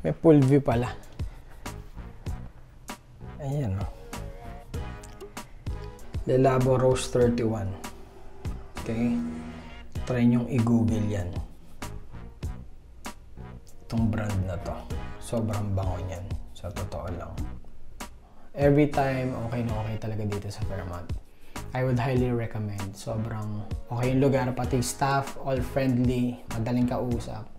May full view pala. Ayan, no? Le Labo Rose 31. Okay? Try nyong i-google yan. Itong brand na to. Sobrang bango niyan. Sa totoo lang. Every time, okay na okay talaga dito sa Fairmont. I would highly recommend. Sobrang okay yung lugar. Pati staff, all friendly. Madaling kausap.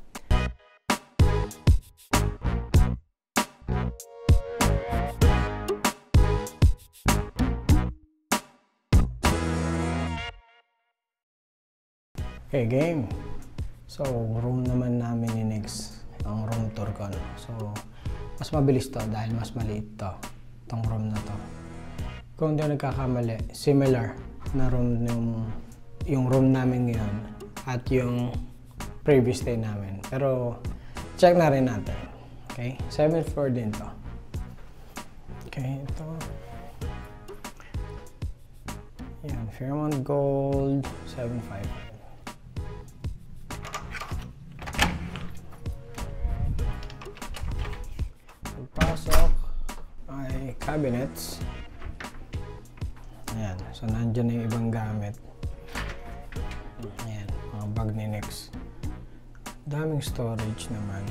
Okay, game. So, room naman namin ni next. Ang room tour ko. No? So, mas mabilis to dahil mas maliit to. Itong room na to. Kung hindi ako nagkakamali, similar na room yung room namin ngayon at yung previous stay namin. Pero, check na rin natin. Okay? 7th floor din to. Okay, ito. Yan, Fairmont Gold 755. Pasok ay cabinets. Ayan. So, nandyan na yung ibang gamit. Ayan. Mga bag ni Nex. Daming storage naman.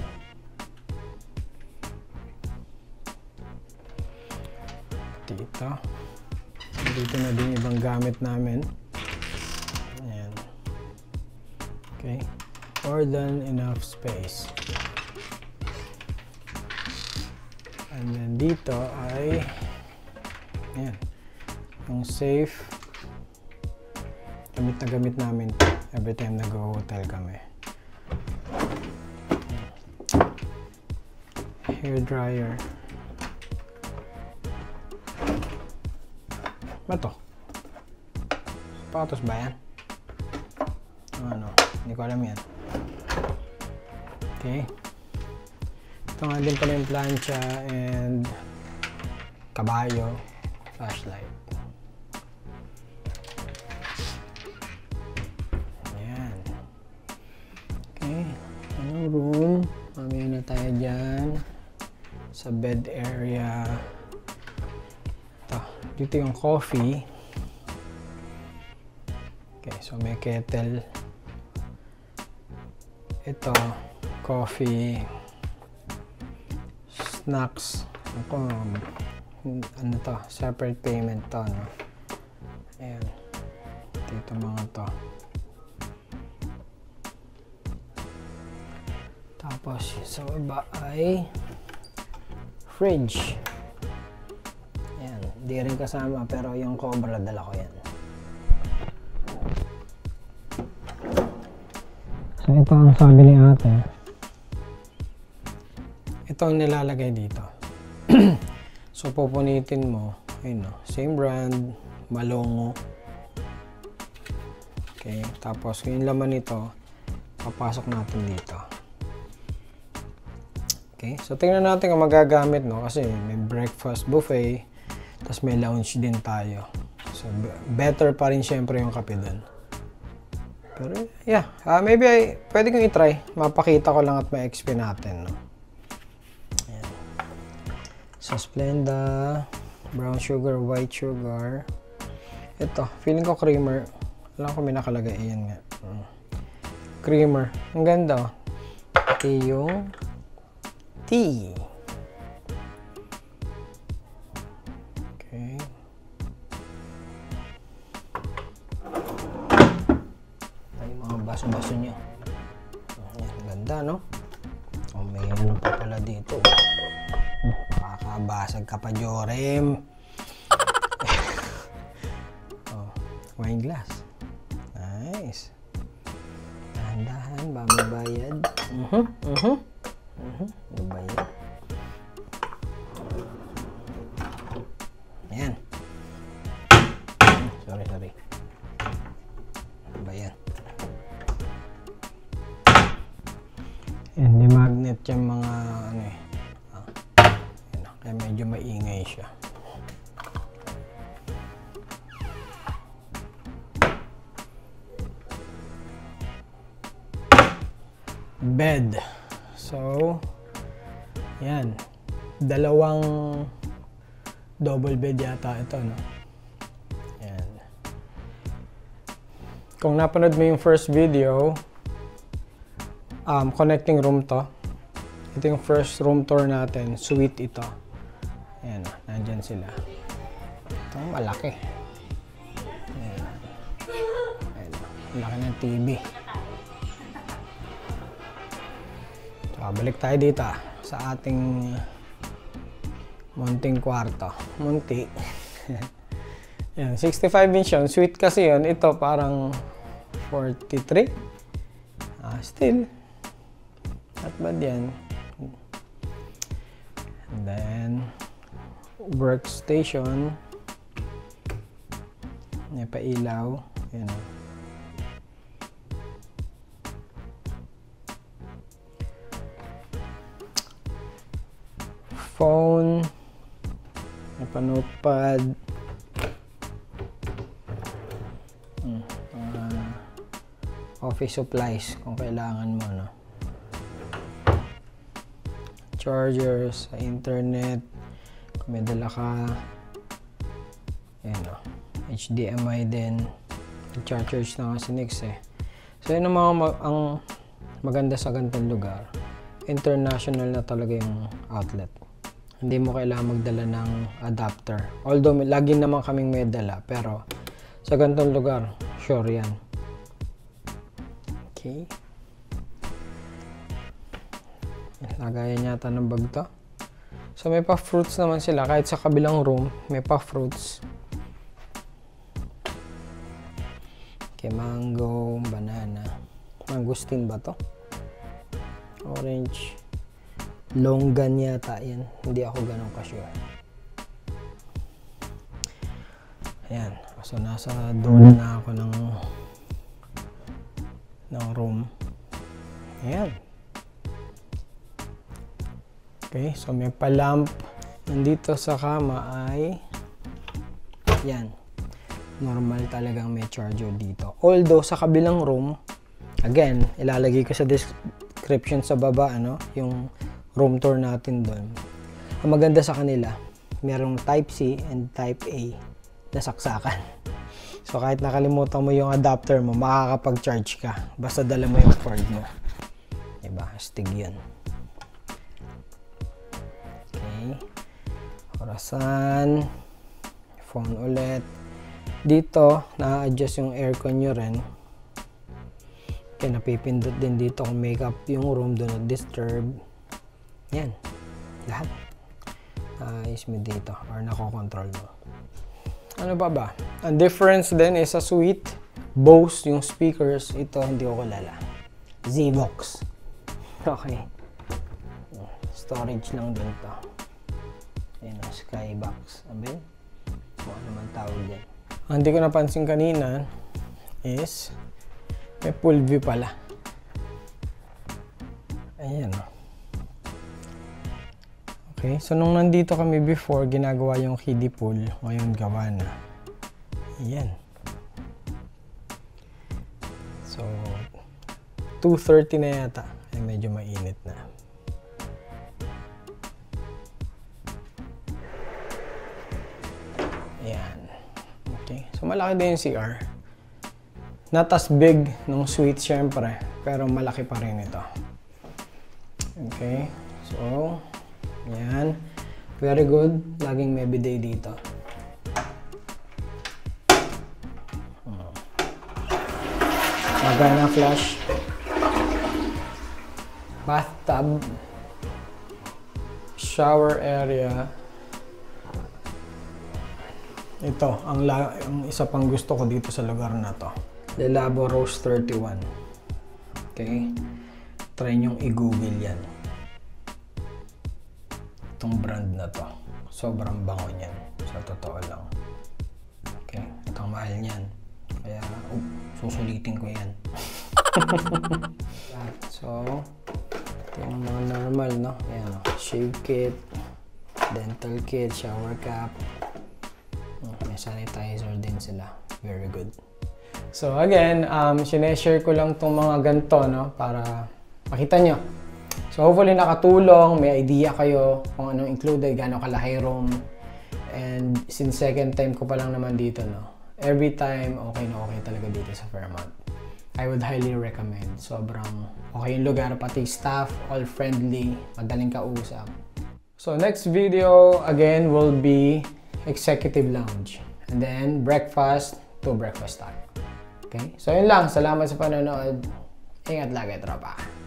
Dito. Dito na din ibang gamit namin. Ayan. Okay. More than enough space. And then dito ay ayan, yung safe. Gamit na gamit namin every time nag-hotel kami. Hair dryer. Ba to? Sapatos ba yan? Ano? Hindi ko alam yan. Okay. Ito nga din pala yung plancha and kabayo, flashlight. Ayan. Okay. Anong room? Mamaya na tayo dyan. Sa bed area. Ito. Dito yung coffee. Okay. So may kettle. Ito. Coffee. Snacks. Ako, ano to, separate payment to, no? Ayan. Dito mga to. Tapos, sa baba ay fridge. Ayan. Di rin kasama, pero yung Cobra, dala ko yan. So, ito ang sabi ni ate. Ito ang nilalagay dito. So, pupunitin mo. Ayun, no? Same brand. Malongo. Okay. Tapos, yung laman nito, papasok natin dito. Okay. So, tingnan natin kung magagamit, no? Kasi may breakfast buffet. Tapos, may lounge din tayo. So, better pa rin syempre yung kape dun. Pero, yeah. Maybe, pwede kong i-try. Mapakita ko lang at ma-explain natin, no? Sa Splenda, brown sugar, white sugar. Ito, feeling ko creamer. Alam ko may nakalagay. Ayan nga. Creamer. Ang ganda. Ito yung tea. Okay. Ay, mga baso-baso nyo. Ayan, ganda, no? O, may ano pa pala dito. Makakabasag ka pa, Jorem. Oh, wine glass. Nice. Dahan-dahan ba mabayad? Mabayad. Ayan. Sorry. Mabayad. Hindi magnet yung mga ano eh. Kaya medyo maingay siya. Bed. So, Yan. Dalawang double bed yata ito, no? Yan. Kung napanood mo yung first video, connecting room to. Ito yung first room tour natin. Suite ito. Ayan, nandyan sila. Ito, malaki. Ayan. Ayan, malaki ng TV. So, balik tayo dito sa ating munting kwarto. Munti. Ayan, 65 inch yun. Suite kasi yun. Ito parang 43. Still, not bad yan. And then, workstation. May pailaw. Yan. Phone. May pa-notepad. Office supplies kung kailangan mo, no? Chargers, internet, kung may dala ka. Ayan, no? HDMI din. Chargers na kasi next eh. So yun ang maganda sa ganitong lugar. International na talaga yung outlet. Hindi mo kailangan magdala ng adapter. Although lagi naman kaming may dala, pero sa ganitong lugar, sure yan. Okay. Lagayan yata ng bag to. So may pa-fruits naman sila. Kahit sa kabilang room, may pa-fruits. Okay, mango, banana. Mangustin ba to? Orange. Longgan yata yan. Hindi ako ganun ka-sure. Ayan. So nasa door na ako ng room. Ayan. Okay, so may pa-lamp. Nandito sa kama ay yan. Normal talagang may charger dito. Although sa kabilang room, again, ilalagay ko sa description sa baba, ano, yung room tour natin doon. Ang maganda sa kanila, merong Type C and Type A na saksakan. So kahit nakalimutan mo yung adapter mo, makakapag-charge ka. Basta dala mo yung cord mo. Diba? Astig yun. Okay. Orasan. Phone ulit. Dito, na-adjust yung aircon nyo rin. Okay, napipindot din dito kung make up yung room, do not disturb. Yan. Lahat. Ayos mo dito or nako-control mo. Ano ba? Ang difference din is sa suite, Bose yung speakers. Ito hindi ko kilala. Zvox. Okay. Storage lang din to. Ayan o, Skybox. Abin? Kung ano man tawag din. Ang hindi ko napansin kanina is may pool view pala. Ayan o. Okay, so nung nandito kami before, ginagawa yung kiddie pool. Ngayon gawa na. Ayan. So, 2:30 na yata. Ay, medyo mainit na. Ayan. Okay, so malaki din yung CR. Not as big nung suite syempre, pero malaki pa rin ito. Okay, so yan. Very good. Laging may bidet dito. Magana flash. Bathtub. Shower area. Ito, ang isa pang gusto ko dito sa lugar na to. Le Labo Rose 31. Okay? Try nyong i-google yan. Itong brand na to. Sobrang bango niyan. Sa totoo lang. Okay? At ang mahal niyan. Kaya, susulitin ko yan. So, ito yung mga normal, no? Ayan, no? Shave kit, dental kit, shower cap. May sanitizer din sila. Very good. So, again, sineshare ko lang itong mga ganito, no? Para makita nyo So hopefully nakatulong, may idea kayo kung anong included, gaano kalaki room. And since second time ko pa lang naman dito, no, every time okay na okay talaga dito sa Fairmont. I would highly recommend. Sobrang okay yung lugar, pati staff, all friendly, madaling kausap. So next video again will be executive lounge. And then breakfast to breakfast time. Okay? So yun lang. Salamat sa panonood. Ingat lagi, tropa.